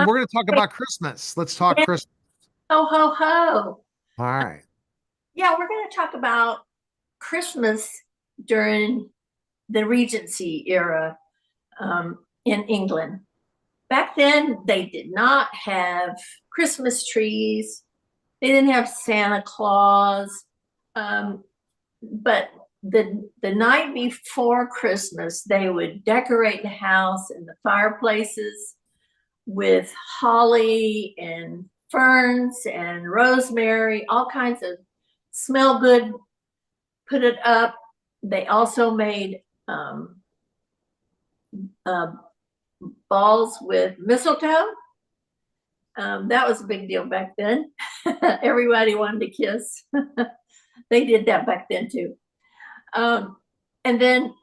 we're going to talk about Christmas. Let's talk Yeah. Christmas. Ho, ho, ho. All right. Yeah, we're going to talk about Christmas during the Regency era in England. Back then, they did not have Christmas trees. They didn't have Santa Claus. But the night before Christmas, they would decorate the house and the fireplaces with holly and ferns and rosemary, all kinds of smell good, put it up. They also made uh, balls with mistletoe. That was a big deal back then. Everybody wanted to kiss. They did that back then too. Um, and then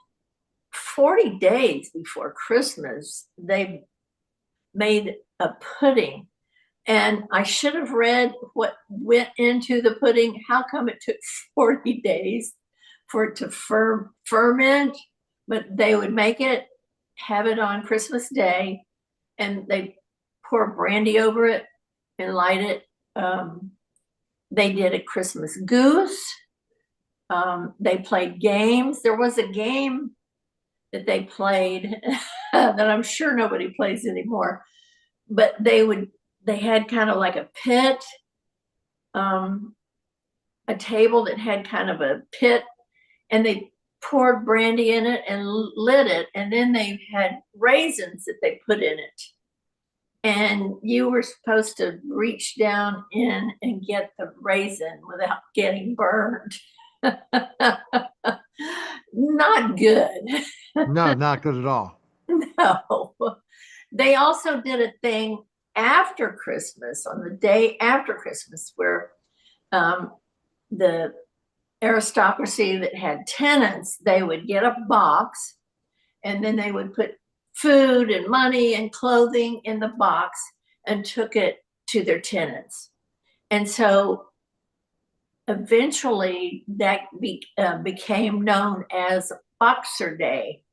40 days before Christmas, they made a pudding. And I should have read what went into the pudding. How come it took 40 days for it to ferment? But they would make it, have it on Christmas Day, and they pour brandy over it and light it. They did a Christmas goose. They played games. There was a game that they played that I'm sure nobody plays anymore, but they had kind of like a pit, a table that had kind of a pit, and they poured brandy in it and lit it, and then they had raisins that they put in it, and you were supposed to reach down in and get the raisin without getting burned. Not good. No, not good at all. No. They also did a thing after Christmas, on the day after Christmas, where the aristocracy that had tenants, they would get a box and then they would put food and money and clothing in the box and took it to their tenants. And so eventually that became known as Boxer Day.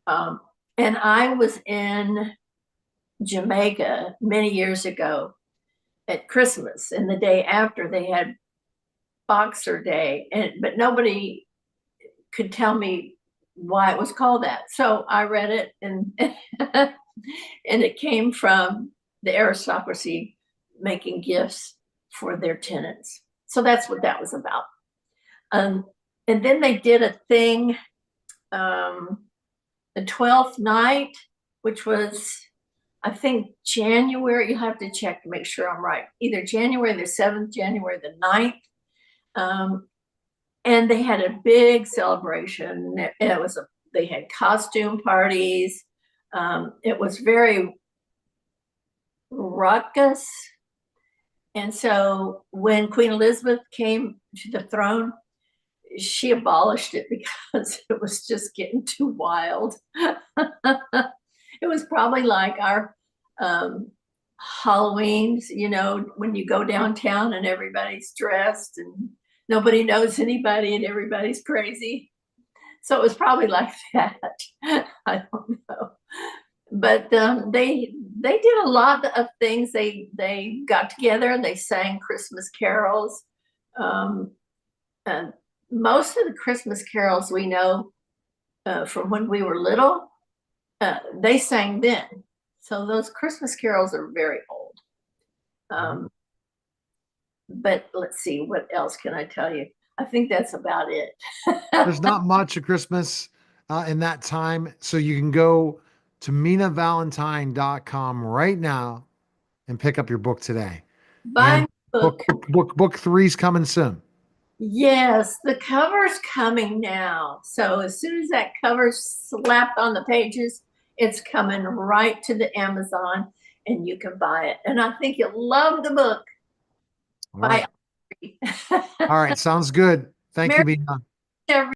And I was in Jamaica many years ago at Christmas, and the day after they had Boxer Day, but nobody could tell me why it was called that. So I read it, and and it came from the aristocracy making gifts for their tenants. So that's what that was about. Um, and then they did a thing, the 12th night, which was, I think, January. You have to check to make sure I'm right. Either January the 7th, January the 9th. And they had a big celebration. They had costume parties. It was very ruckus. And so when Queen Elizabeth came to the throne, she abolished it because it was just getting too wild. It was probably like our Halloween's, when you go downtown and everybody's dressed and nobody knows anybody and everybody's crazy. So it was probably like that. I don't know. But they did a lot of things. They got together and they sang Christmas carols. And most of the Christmas carols we know from when we were little, they sang then. So those Christmas carols are very old. But let's see, what else can I tell you? I think that's about it. There's not much of Christmas in that time. So you can go to minavalentine.com right now and pick up your book today. Buy And my book. book three's coming soon. Yes, the cover's coming now. So as soon as that cover's slapped on the pages, it's coming right to the Amazon and you can buy it. And I think you'll love the book. All By right. All right. Sounds good. Thank you, Merry Mina. Christmas,